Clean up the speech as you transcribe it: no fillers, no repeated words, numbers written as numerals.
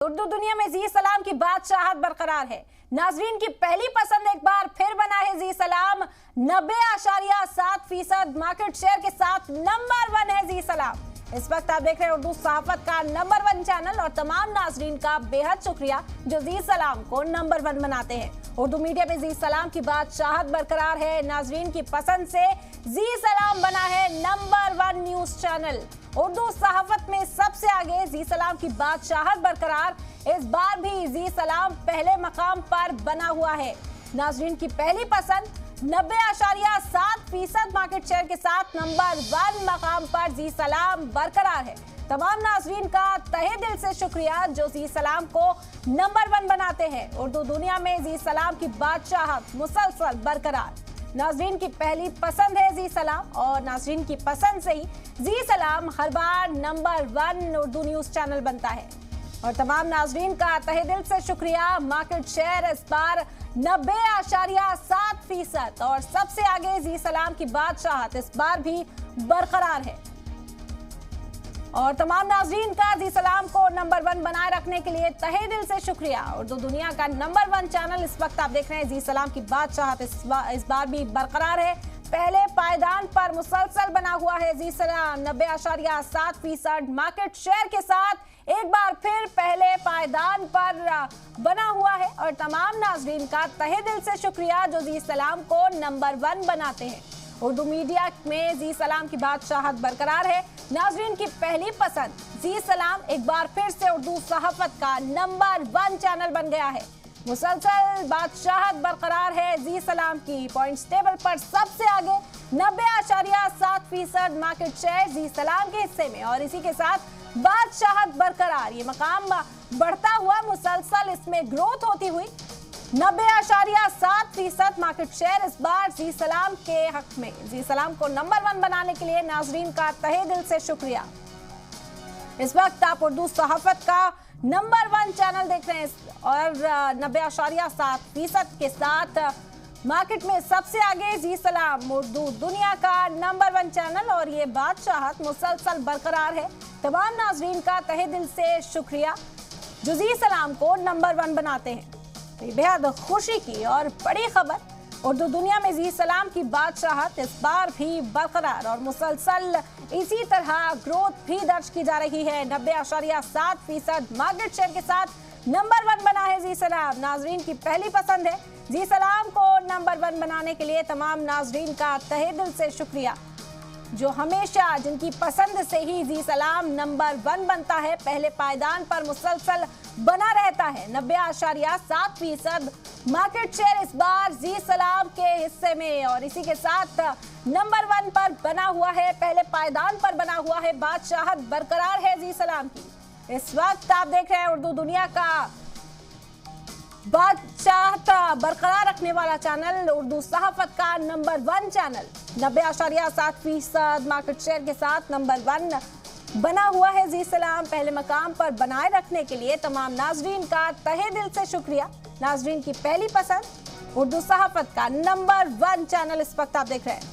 उर्दू दुनिया में जी सलाम की बादशाहत बरकरार है। नाजरीन की पहली पसंद एक बार फिर बना है जी सलाम। 90.7% मार्केट शेयर के साथ नंबर 1 है जी सलाम। इस वक्त आप देख रहे हैं उर्दू सहाफत का नंबर 1 चैनल और तमाम नाजरीन का बेहद शुक्रिया जो जी सलाम को नंबर 1 बनाते हैं। उर्दू मीडिया में जी सलाम की बादशाहत बरकरार है। नाजरीन की पसंद से जी सलाम बना है नंबर 1 न्यूज चैनल। उर्दू सहाफत में सबसे आगे जी सलाम की बादशाहत बरकरार। इस बार भी जी सलाम पहले मकाम पर बना हुआ है। नाजरीन की पहली पसंद 90.7% मार्केट शेयर के साथ नंबर 1 मकाम पर जी सलाम बरकरार है। तमाम नाजरीन का तहे दिल से शुक्रिया जो जी सलाम को नंबर 1 बनाते हैं। उर्दू दुनिया में जी सलाम की बादशाहत मुसलसल बरकरार। नाजरीन की पहली पसंद है जी सलाम और नाजरीन की पसंद से ही जी सलाम हर बार नंबर 1 उर्दू न्यूज चैनल बनता है। और तमाम नाजरीन का तहे दिल से शुक्रिया। मार्केट शेयर इस बार 90.7% और सबसे आगे जी सलाम की बादशाहत इस बार भी बरकरार है। और तमाम नाजरीन का जी सलाम को नंबर 1 बनाए रखने के लिए तहे दिल से शुक्रिया। उर्दू दुनिया का नंबर 1 चैनल इस वक्त आप देख रहे हैं जी सलाम की बादशाहत इस बार भी बरकरार है। पहले पायदान पर मुसलसल बना हुआ है जी सलाम। 90.7% मार्केट शेयर के साथ एक बार फिर पहले पायदान पर बना हुआ है। और तमाम नाजरीन का तहे दिल से शुक्रिया जो जी सलाम को नंबर 1 बनाते हैं। उर्दू मीडिया में जी सलाम की बादशाहत बरकरार है। नाजरीन की पहली पसंद जी सलाम एक बार फिर से उर्दू सहाफत का नंबर 1 चैनल बन गया है। मुसलसल बादशाहत बरकरार है जी सलाम की। पॉइंट्स टेबल पर सबसे आगे 90.7% मार्केट शेयर जी सलाम के हिस्से में और इसी के साथ बादशाहत बरकरार। ये मकाम बढ़ता हुआ मुसलसल इसमें ग्रोथ होती हुई 90.7% मार्केट शेयर इस बार जी सलाम के हक में। जी सलाम को नंबर 1 बनाने के लिए नाजरीन का तहे दिल से शुक्रिया। इस वक्त आप उर्दू सहाफत का नंबर 1 चैनल देख रहे हैं और 90.7% के साथ मार्केट में सबसे आगे जी सलाम उर्दू दुनिया का नंबर 1 चैनल और ये बादशाहत मुसलसल बरकरार है। तमाम नाजरीन का तहे दिल से शुक्रिया जो जी सलाम को नंबर 1 बनाते हैं। बेहद खुशी की और बड़ी खबर, उर्दू दुनिया में जी सलाम की बादशाहत इस बार भी बरकरार और मुसलसल इसी तरह ग्रोथ भी दर्ज की जा रही है। 90.7% मार्केट शेयर के साथ नंबर 1 बना है जी सलाम। नाजरीन की पहली पसंद है जी सलाम को नंबर 1 बनाने के लिए तमाम नाजरीन का तहे दिल से शुक्रिया जो हमेशा जिनकी पसंद से ही जी सलाम नंबर 1 बनता है, पहले पायदान पर मुसलसल बना रहता है। 90.7% मार्केट शेयर इस बार जी सलाम के हिस्से में और इसी के साथ नंबर 1 पर बना हुआ है, पहले पायदान पर बना हुआ है। बादशाहत बरकरार है जी सलाम की। इस वक्त आप देख रहे हैं उर्दू दुनिया का बादशाहत बरकरार रखने वाला चैनल उर्दू सहाफत का नंबर 1 चैनल। 90.7% मार्केट शेयर के साथ नंबर 1 बना हुआ है जी सलाम। पहले मकाम पर बनाए रखने के लिए तमाम नाजरीन का तहे दिल से शुक्रिया। नाजरीन की पहली पसंद उर्दू सहाफत का नंबर 1 चैनल इस वक्त आप देख रहे हैं।